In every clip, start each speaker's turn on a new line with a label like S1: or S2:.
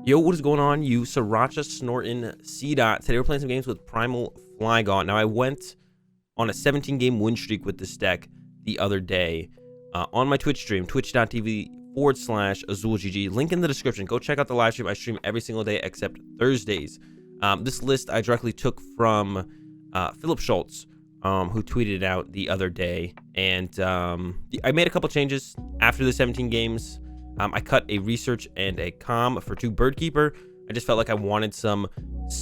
S1: Yo, what is going on, you Sriracha snorting C-Dot? Today we're playing some games with Primal Flygon. Now, I went on a 17-game win streak with this deck the other day on my Twitch stream, twitch.tv/AzulGG. Link in the description. Go check out the live stream. I stream every single day except Thursdays. This list I directly took from Philip Schultz, who tweeted it out the other day. And I made a couple changes after the 17 games. I cut a research and a comm for 2 Bird Keeper. I just felt like I wanted some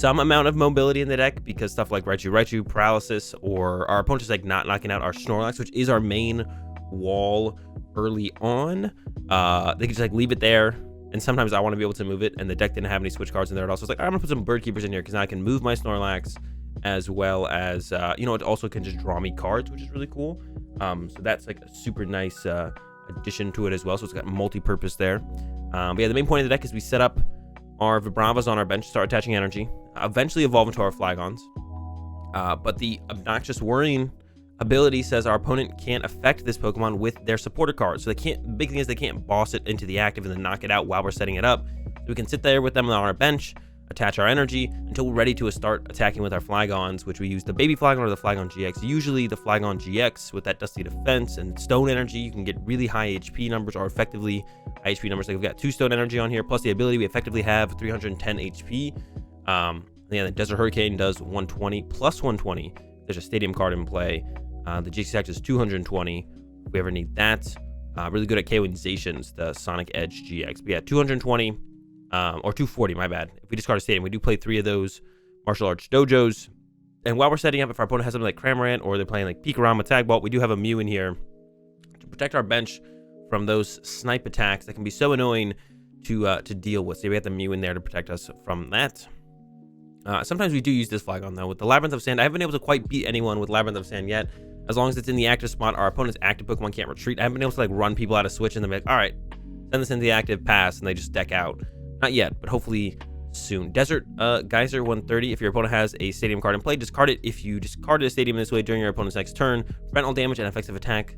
S1: amount of mobility in the deck because stuff like Raichu paralysis, or our opponent is like not knocking out our Snorlax, which is our main wall early on. They could just like leave it there, and sometimes I want to be able to move it, and the deck didn't have any switch cards in there at all. So I was like, I'm gonna put some Bird Keepers in here because now I can move my Snorlax, as well as it also can just draw me cards, which is really cool. So that's like a super nice addition to it as well, so it's got multi-purpose there. But yeah, the main point of the deck is we set up our Vibravas on our bench, start attaching energy, eventually evolve into our Flygons. But the obnoxious worrying ability says our opponent can't affect this Pokemon with their supporter cards. So they can't. The big thing is they can't boss it into the active and then knock it out while we're setting it up. So we can sit there with them on our bench, attach our energy until we're ready to start attacking with our Flygons, which we use the baby Flygon or the Flygon-GX. Usually the Flygon-GX with that dusty defense and Stone Energy, you can get really high HP numbers, or effectively high HP numbers. Like we've got 2 Stone Energy on here, plus the ability we effectively have 310 HP. Yeah, the Desert Hurricane does 120 plus 120. There's a Stadium card in play. The GX Attack is 220 if we ever need that. Really good at KOing Zacians, the Sonic Edge GX. But yeah, 220. Or 240, my bad. If we discard a stadium, we do play 3 of those martial arts dojos. And while we're setting up, if our opponent has something like Cramorant, or they're playing like Pikarom, Tag Ball, we do have a Mew in here to protect our bench from those snipe attacks that can be so annoying to deal with. So we have the Mew in there to protect us from that. Sometimes we do use this Flygon though. With the Labyrinth of Sand, I haven't been able to quite beat anyone with Labyrinth of Sand yet. As long as it's in the active spot, our opponent's active Pokemon can't retreat. I haven't been able to like run people out of Switch and then be like, all right, send this into the active, pass, and they just deck out. Not yet, but hopefully soon. Desert Geyser 130. If your opponent has a stadium card in play, discard it. If you discarded a stadium this way during your opponent's next turn, prevent all damage and effective attacks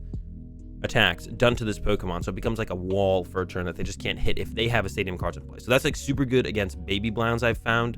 S1: done to this Pokemon. So it becomes like a wall for a turn that they just can't hit if they have a stadium card in play. So that's like super good against baby Blounds, I've found.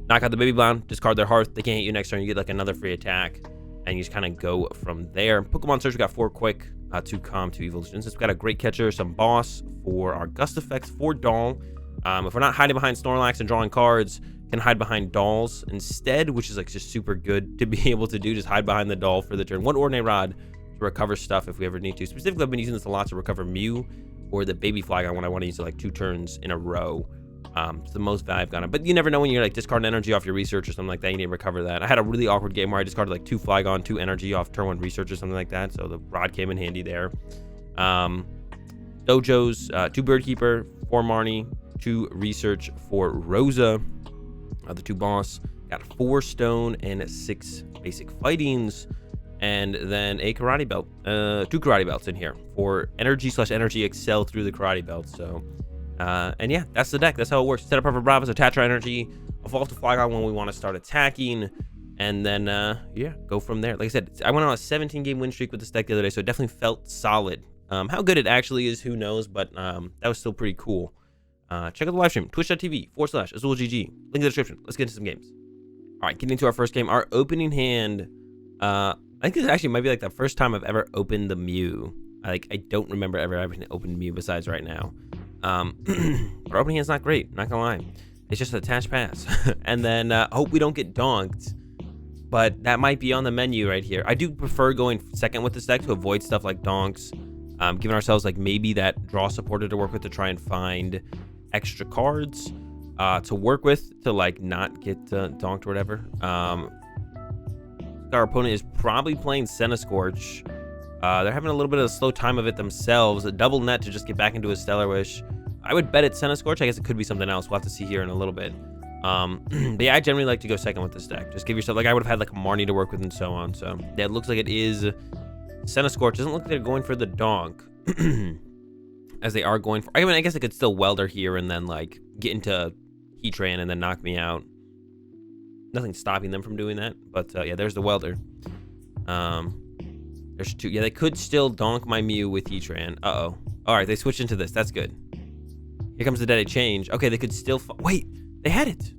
S1: Knock out the baby Blound, discard their Hearth. They can't hit you next turn. You get like another free attack, and you just kind of go from there. Pokemon Search, we got 4 quick, 2 calm, 2 Evolution Incense. We got a Great Catcher, some Boss for our Gust effects, 4 Doll. If we're not hiding behind Snorlax and drawing cards, can hide behind Dolls instead, which is like just super good to be able to do. Just hide behind the Doll for the turn. 1 Ordinary Rod to recover stuff if we ever need to. Specifically, I've been using this a lot to recover Mew or the baby Flygon when I want to use it like 2 turns in a row. It's the most value I've gotten. But you never know when you're like discarding energy off your research or something like that. You need to recover that. I had a really awkward game where I discarded like 2 Flygon, 2 energy off turn 1 research or something like that. So the Rod came in handy there. Dojos, 2 Bird Keeper, 4 Marnie, 2 research for Rosa, the 2 boss. Got 4 stone and 6 basic fightings, and then a Karate Belt, 2 Karate Belts in here for energy excel through the Karate Belt. So and yeah, that's the deck. That's how it works. Set up our Vibravas, attach our energy, evolve to Flygon when we want to start attacking, and then yeah, go from there. Like I said, I went on a 17-game win streak with this deck the other day, so it definitely felt solid. How good it actually is, who knows, but that was still pretty cool. Check out the live stream, twitch.tv/AzulGG. Link in the description. Let's get into some games. All right, getting into our first game. Our opening hand, I think this actually might be like the first time I've ever opened the Mew. I don't remember ever having opened Mew besides right now. Our opening hand's not great, not gonna lie. It's just an attached pass. And then hope we don't get donked, but that might be on the menu right here. I do prefer going second with this deck to avoid stuff like donks. Giving ourselves like maybe that draw supporter to work with to try and find extra cards to work with to like not get donked or whatever. Our opponent is probably playing Scorch. They're having a little bit of a slow time of it themselves. A double net to just get back into a Stellar Wish. I would bet it's Scorch. I guess it could be something else. We'll have to see here in a little bit. But yeah, I generally like to go second with this deck. Just give yourself, like I would have had like a Marnie to work with and so on. So yeah, it looks like it is Scorch. Doesn't look like they're going for the donk. As they are going for, I mean, I guess I could still Welder here and then like get into Heatran and then knock me out. Nothing stopping them from doing that, but yeah, there's the Welder. There's 2. Yeah, they could still donk my Mew with Heatran. All right, they switched into this. That's good. Here comes the DAA change. Okay, they could still... Wait, they had it.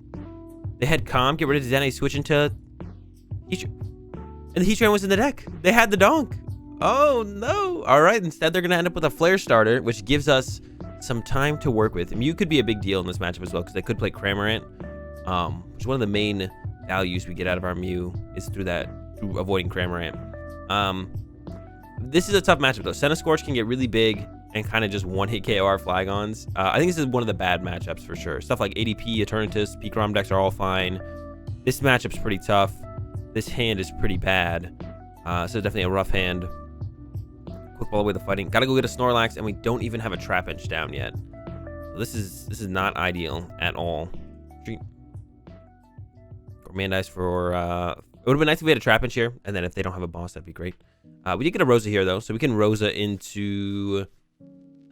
S1: They had Calm, get rid of the DAA, switch into... And the Heatran was in the deck. They had the Donk. Oh, no. All right, instead they're going to end up with a Flare starter, which gives us some time to work with. Mew could be a big deal in this matchup as well, because they could play Cramorant, which is one of the main values we get out of our Mew is through avoiding Cramorant. This is a tough matchup, though. Centiskorch can get really big and kind of just one-hit KO our Flygons. I think this is one of the bad matchups for sure. Stuff like ADP, Eternatus, Peak Rom decks are all fine. This matchup's pretty tough. This hand is pretty bad. So definitely a rough hand. Quick ball away the fighting. Gotta go get a Snorlax, and we don't even have a Trapinch down yet. So this is not ideal at all. Gourmandize for... it would have been nice if we had a Trapinch here, and then if they don't have a boss, that'd be great. We did get a Rosa here, though, so we can Rosa into...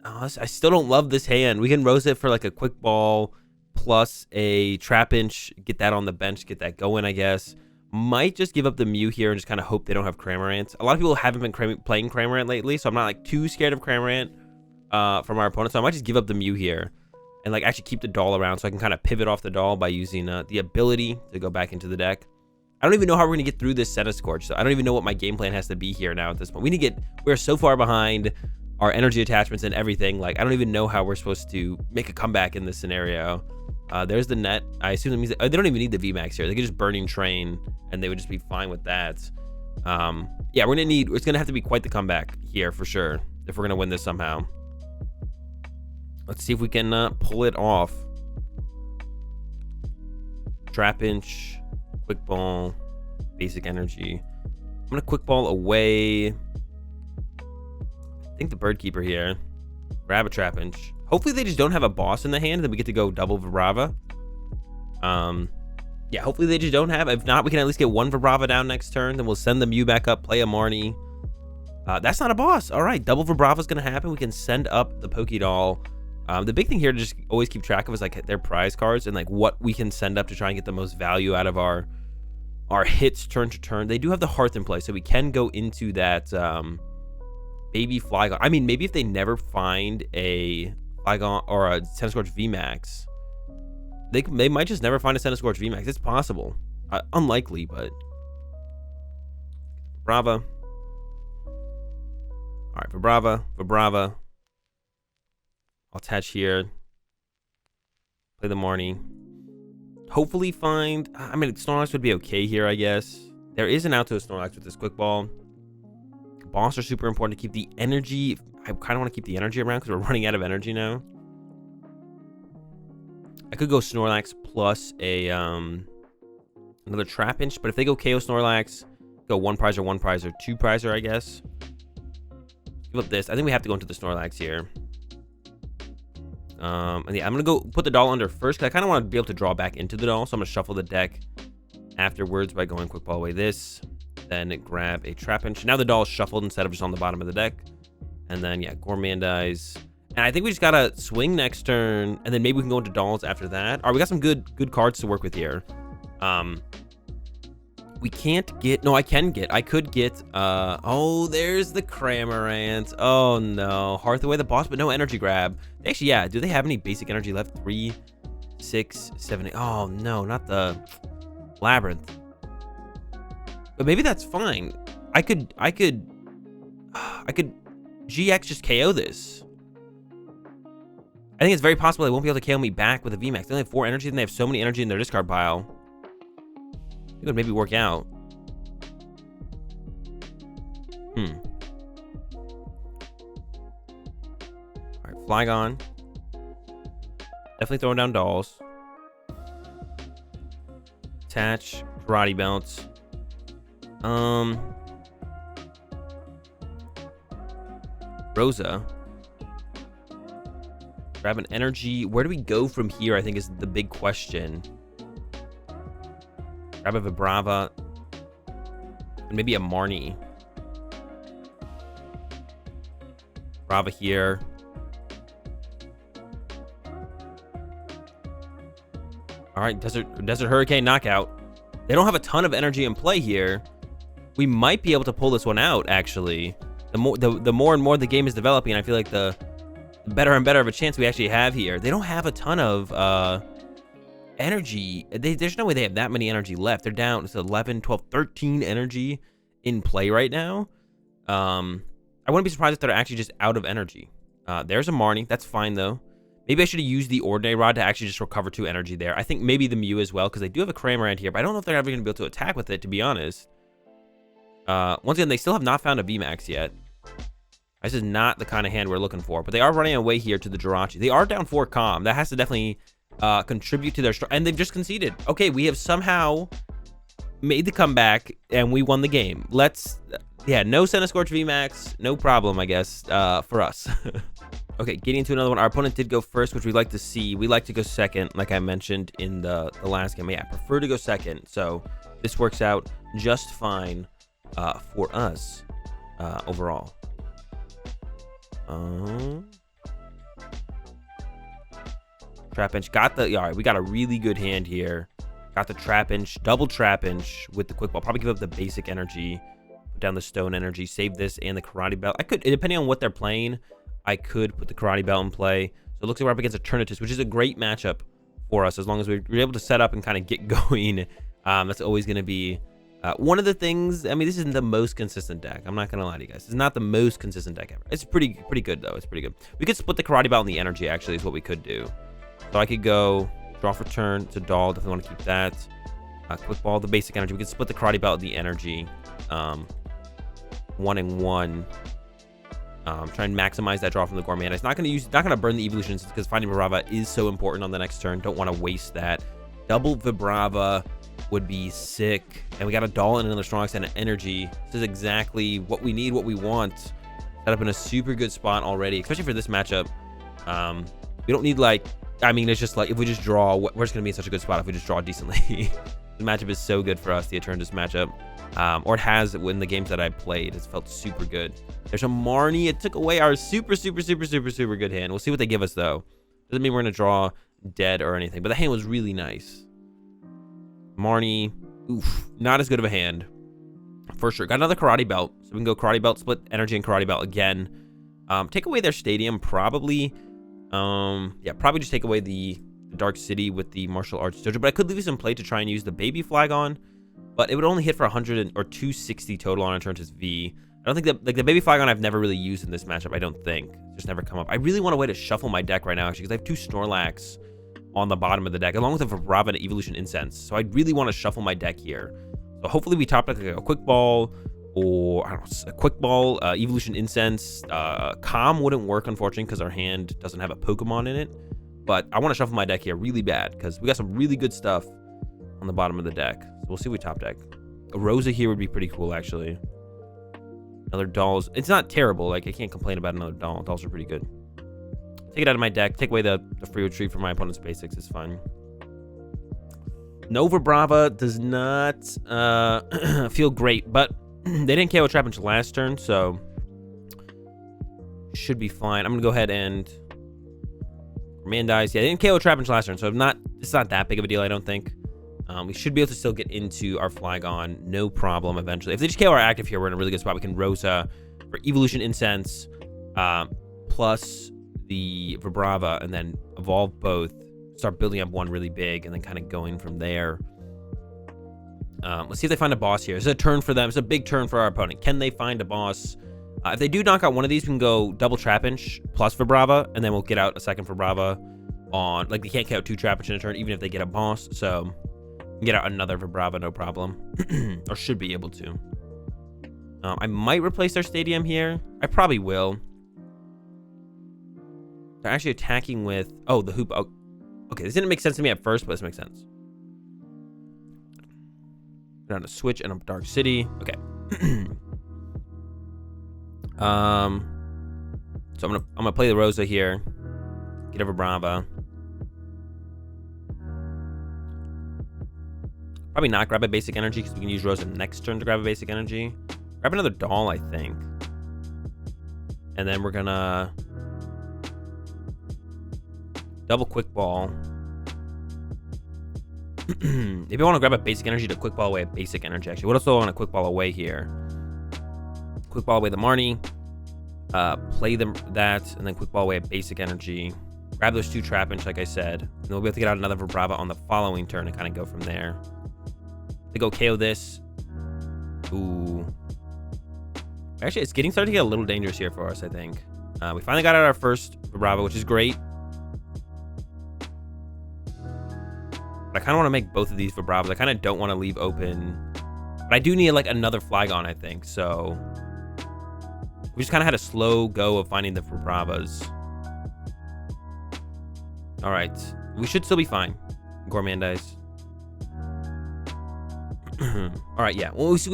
S1: I still don't love this hand. We can Rosa it for like a quick ball plus a Trapinch, get that on the bench, get that going, I guess. Might just give up the Mew here and just kind of hope they don't have Cramorant. A lot of people haven't been playing Cramorant lately, so I'm not like too scared of Cramorant from our opponent. So I might just give up the Mew here and like actually keep the doll around so I can kind of pivot off the doll by using the ability to go back into the deck. I don't even know how we're gonna get through this Centiskorch, so I don't even know what my game plan has to be here now at this point. We're so far behind our energy attachments and everything. Like I don't even know how we're supposed to make a comeback in this scenario. There's the net. I assume that means they don't even need the VMAX here. They could just Burning Train and they would just be fine with that. Yeah, it's gonna have to be quite the comeback here for sure if we're gonna win this somehow. Let's see if we can pull it off. Trapinch, quick ball, basic energy. I'm gonna quick ball away. I think the Bird Keeper here. Grab a Trapinch. Hopefully they just don't have a boss in the hand, and then we get to go double Vibrava. Yeah, hopefully they just don't have. If not, we can at least get one Vibrava down next turn. Then we'll send the Mew back up, play a Marnie. That's not a boss. All right, double Vibrava's gonna happen. We can send up the Pokédoll. The big thing here to just always keep track of is like their prize cards and like what we can send up to try and get the most value out of our hits turn to turn. They do have the Hearth in play, so we can go into that baby Flygon. I mean, maybe if they never find a Flygon or a Centiskorch VMAX, they might just never find a Centiskorch VMAX. It's possible. Unlikely, but Vibrava. All right, Vibrava. I'll attach here. Play the Marnie. Hopefully find... I mean, Snorlax would be okay here, I guess. There is an out to a Snorlax with this quick ball. Boss are super important to keep the energy. I kind of want to keep the energy around because we're running out of energy now. I could go Snorlax plus a another Trapinch, but if they go KO Snorlax, go one prizer, two prizer, I guess. Give up this. I think we have to go into the Snorlax here. And yeah, I'm gonna go put the doll under first because I kind of want to be able to draw back into the doll, so I'm gonna shuffle the deck afterwards by going quick ball away this, then grab a Trapinch. Now the doll is shuffled instead of just on the bottom of the deck, and then yeah, Gourmandize. And I think we just gotta swing next turn, and then maybe we can go into dolls after that. All right, we got some good cards to work with here. We can't get... No, I can get... I could get... oh, there's the Cramorant. Oh, no. Hearth away the boss, but no energy grab. Actually, yeah. Do they have any basic energy left? 3, 6, 7, 8. Oh, no. Not the Labyrinth. But maybe that's fine. I could GX just KO this. I think it's very possible they won't be able to KO me back with a VMAX. They only have 4 energy, and they have so many energy in their discard pile. It would maybe work out. All right, Flygon. Definitely throwing down dolls. Attach Karate Belt. Rosa. Grab an energy. Where do we go from here? I think is the big question. Grab a Vibrava. And maybe a Marnie. Vibrava here. All right, Desert Hurricane knockout. They don't have a ton of energy in play here. We might be able to pull this one out, actually. The more and more the game is developing, I feel like the the better and better of a chance we actually have here. They don't have a ton of energy. There's no way they have that many energy left. They're down to 11, 12, 13 energy in play right now. I wouldn't be surprised if they're actually just out of energy. There's a Marnie. That's fine, though. Maybe I should have used the Ordinary Rod to actually just recover 2 energy there. I think maybe the Mew as well, because they do have a Cramorant here, but I don't know if they're ever going to be able to attack with it, to be honest. Once again, they still have not found a VMAX yet. This is not the kind of hand we're looking for, but they are running away here to the Jirachi. They are down 4 Calm. That has to definitely contribute to their... And they've just conceded. Okay, we have somehow made the comeback, and we won the game. Let's... Yeah, no Centiskorch VMAX. No problem, I guess, for us. Okay, getting into another one. Our opponent did go first, which we like to see. We like to go second, like I mentioned in the last game. Yeah, I prefer to go second, so this works out just fine for us overall. Trapinch got the... All right, we got a really good hand here. Got the Trapinch, double Trapinch with the Quick Ball. Probably give up the basic energy, put down the Stone Energy, save this and the Karate Belt. I could, depending on what they're playing, I could put the Karate Belt in play. So it looks like we're up against Eternatus, which is a great matchup for us as long as we're able to set up and kind of get going. That's always going to be one of the things. I mean, this isn't the most consistent deck. I'm not going to lie to you guys. It's not the most consistent deck ever. It's pretty good, though. It's pretty good. We could split the Karate Belt and the energy, actually, is what we could do. So I could go draw for turn to Doll. Definitely want to keep that. Quick Ball, the basic energy. We could split the Karate Belt and the energy. 1 and 1. Try and maximize that draw from the Gourmand. It's not going to burn the Evolution Incense because finding Vibrava is so important on the next turn. Don't want to waste that. Double Vibrava would be sick. And we got a Doll and another Snorlax and an energy. This is exactly what we need, what we want. Set up in a super good spot already, especially for this matchup. We don't need, like, I mean, it's just like if we just draw, we're just going to be in such a good spot if we just draw decently. The matchup is so good for us, the Eternatus matchup. Or it has in the games that I played. It's felt super good. There's a Marnie. It took away our super good hand. We'll see what they give us, though. Doesn't mean we're going to draw dead or anything, but the hand was really nice. Marnie, oof, not as good of a hand. For sure. Got another Karate Belt. So we can go Karate Belt, split energy, and Karate Belt again. Take away their stadium, probably. Yeah, probably just take away the Dark City with the Martial Arts Dojo. But I could leave this in play to try and use the Baby Flygon. But it would only hit for 100 or 260 total on Eternatus V. I don't think that, like, the Baby Flygon I've never really used in this matchup. I don't think. It's just never come up. I really want a way to shuffle my deck right now, actually, because I have 2 Snorlax on the bottom of the deck, along with a Vibrava and Evolution Incense. So I really want to shuffle my deck here. So hopefully we top deck like a Quick Ball, or I don't know, a Quick Ball, Evolution Incense. Calm wouldn't work, unfortunately, because our hand doesn't have a Pokemon in it. But I want to shuffle my deck here really bad, because we got some really good stuff on the bottom of the deck. So we'll see what we top deck. A Rosa here would be pretty cool, actually. Another Dolls. It's not terrible. Like, I can't complain about another Doll. Dolls are pretty good. Take it out of my deck. Take away the free retreat from my opponent's basics. It's fine. No Vibrava does not feel great, but they didn't KO Trapinch last turn, so should be fine. I'm going to go ahead and... Man dies. Yeah, they didn't KO Trapinch last turn, so it's not that big of a deal, I don't think. We should be able to still get into our Flygon, no problem, eventually. If they just KO our active here, we're in a really good spot. We can Rosa for Evolution Incense, plus the Vibrava, and then evolve both, start building up one really big, and then kind of going from there. Let's see if they find a boss here. It's a turn for them. It's a big turn for our opponent. Can they find a boss? If they do knock out one of these, we can go double Trapinch plus Vibrava, and then we'll get out a second Vibrava on... Like, they can't KO 2 Trapinch in a turn, even if they get a boss, so... Get out another Vibrava, no problem. Or should be able to. I might replace their stadium here. I probably will. They're actually attacking with... Oh, the hoop... Oh, okay, this didn't make sense to me at first, but this makes sense. Down a Switch and a Dark City. Okay. So I'm gonna play the Rosa here. Get a Vibrava. Probably not grab a basic energy because we can use Rosa next turn to grab a basic energy. Grab another Doll, I think. And then we're gonna double Quick Ball. Maybe I want to grab a basic energy to Quick Ball away a basic energy, actually. What else do I want to Quick Ball away here? Quick Ball away the Marnie. play that, and then quick ball away at basic energy. Grab those 2 Trapinch, like I said. And we'll be able to get out another Vibrava on the following turn and kind of go from there. They go KO this. Ooh. Actually, it's starting to get a little dangerous here for us, I think. We finally got out our first Vibrava, which is great. But I kind of want to make both of these Vibravas. I kind of don't want to leave open. But I do need, like, another Flygon, I think. So we just kind of had a slow go of finding the Vibravas. All right. We should still be fine. Gourmandize. All right, yeah. Well, we'll see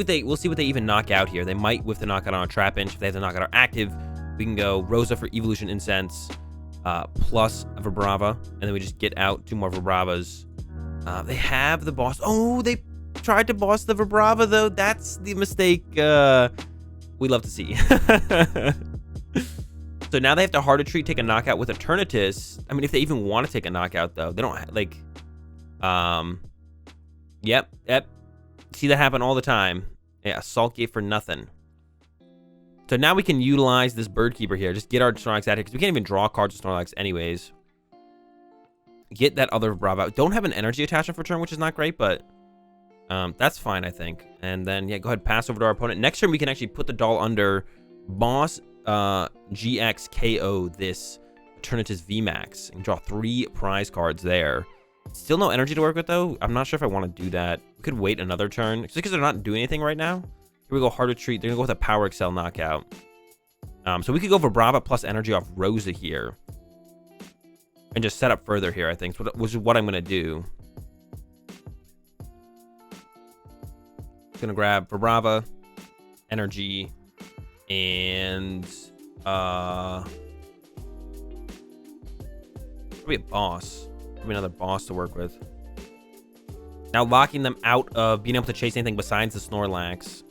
S1: what they even knock out here. They might whiff the knockout on a Trapinch. If they have the knockout on active, we can go Rosa for Evolution Incense, plus a Vibrava, and then we just get out 2 more Vibravas. They have the boss. Oh, they tried to boss the Vibrava, though. That's the mistake we love to see. So now they have to hard to treat, take a knockout with Eternatus. I mean, if they even want to take a knockout, though, they don't like. Yep. See that happen all the time. Yeah, Assault Gate for nothing. So now we can utilize this Bird Keeper here. Just get our Snorlax out here, because we can't even draw cards with Snorlax anyways. Get that other Vibrava. Don't have an energy attachment for turn, which is not great, but that's fine, I think. And then, yeah, go ahead, pass over to our opponent. Next turn, we can actually put the doll under Boss GX KO this Eternatus VMAX and draw 3 prize cards there. Still no energy to work with, though. I'm not sure if I want to do that. We could wait another turn, just because they're not doing anything right now. Here we go, hard to treat. They're gonna go with a Power Excel knockout. So we could go for Vibrava plus energy off Rosa here, and just set up further here, I think, which is what I'm gonna do. Gonna grab Vibrava, energy, and probably a boss. Probably another boss to work with. Now locking them out of being able to chase anything besides the Snorlax.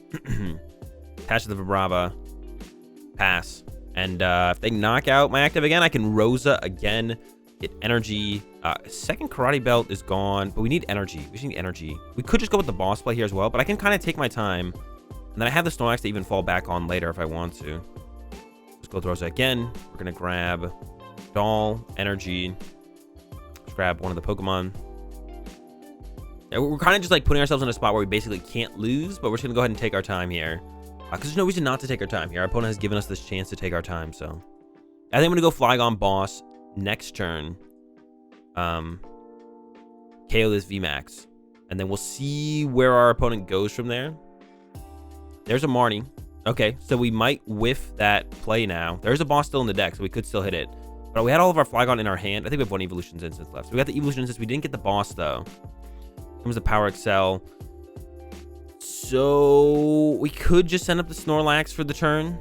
S1: Attach to the Vibrava. Pass. And if they knock out my active again, I can Rosa again. Get energy. Second Karate Belt is gone, but we need energy. We just need energy. We could just go with the boss play here as well, but I can kind of take my time. And then I have the Snorlax to even fall back on later if I want to. Let's go with Rosa again. We're going to grab Doll, energy. Let's grab one of the Pokemon. Yeah, we're kind of just like putting ourselves in a spot where we basically can't lose, but we're just going to go ahead and take our time here. Because there's no reason not to take our time here. Our opponent has given us this chance to take our time, so. I think I'm going to go Flygon boss next turn. KO this VMAX. And then we'll see where our opponent goes from there. There's a Marnie. Okay, so we might whiff that play now. There's a boss still in the deck, so we could still hit it. But we had all of our Flygon in our hand. I think we have 1 Evolution Incense left. So we got the Evolution Incense. We didn't get the boss, though. Comes the Power Excel. So we could just send up the Snorlax for the turn.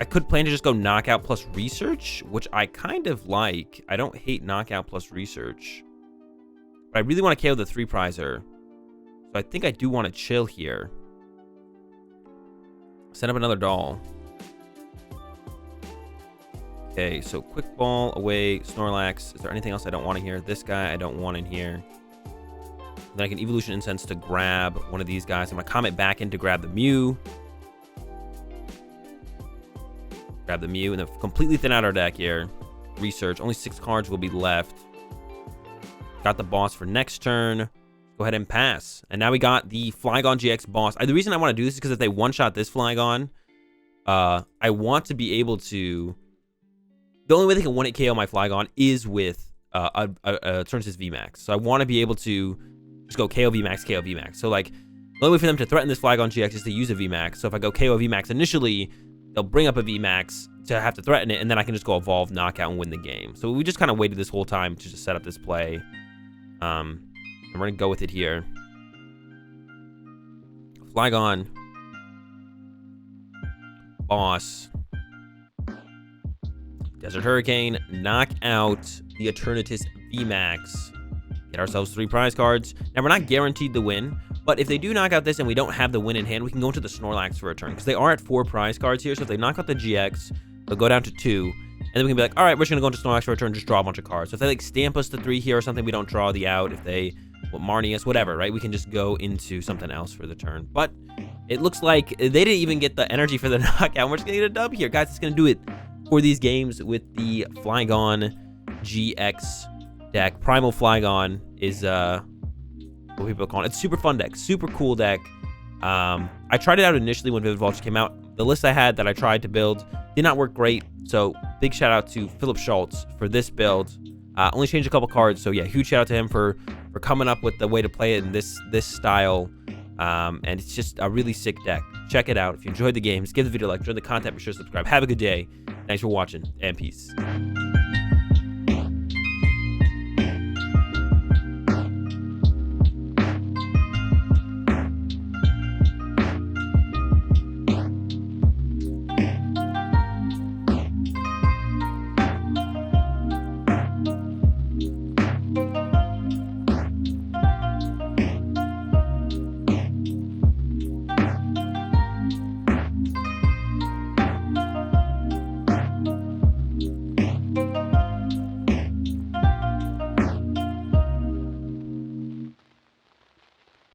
S1: I could plan to just go Knockout plus Research, which I kind of like. I don't hate Knockout plus Research. But I really want to KO the 3-prizer. So I think I do want to chill here. Send up another doll. Okay, so Quick Ball away, Snorlax. Is there anything else I don't want in here? This guy I don't want in here. Then I can Evolution Incense to grab one of these guys. I'm going to Comet back in to grab the Mew. Grab the Mew and then completely thin out our deck here. Research. Only 6 cards will be left. Got the boss for next turn. Go ahead and pass. And now we got the Flygon-GX boss. The reason I want to do this is because if they one-shot this Flygon, I want to be able to... The only way they can 1-hit KO my Flygon is with a Eternatus VMAX. So I want to be able to just go KO VMAX, KO VMAX. So like, the only way for them to threaten this Flygon-GX is to use a VMAX. So if I go KO VMAX initially, they'll bring up a VMAX to have to threaten it, and then I can just go Evolve, Knockout, and win the game. So we just kind of waited this whole time to just set up this play. And we're going to go with it here. Flygon. Boss. Desert Hurricane. Knock out the Eternatus VMAX. Get ourselves 3 prize cards. Now, we're not guaranteed the win, but if they do knock out this and we don't have the win in hand, we can go into the Snorlax for a turn, because they are at 4 prize cards here. So if they knock out the GX, they'll go down to 2. And then we can be like, all right, we're just going to go into Snorlax for a turn, just draw a bunch of cards. So if they like stamp us to 3 here or something, we don't draw the out. If they Marnie S, whatever, right? We can just go into something else for the turn. But it looks like they didn't even get the energy for the knockout. We're just going to get a dub here. Guys, it's going to do it for these games with the Flygon-GX deck. Primal Flygon is what people call it. It's super fun deck, super cool deck. I tried it out initially when Vivid Vulture came out. The list I had that I tried to build did not work great. So big shout out to Philip Schultz for this build. Only changed a couple cards, so yeah, huge shout out to him for coming up with the way to play it in this style. And it's just a really sick deck. Check it out. If you enjoyed the games, give the video a like, join the content, be sure to subscribe. Have a good day. Thanks for watching, and peace.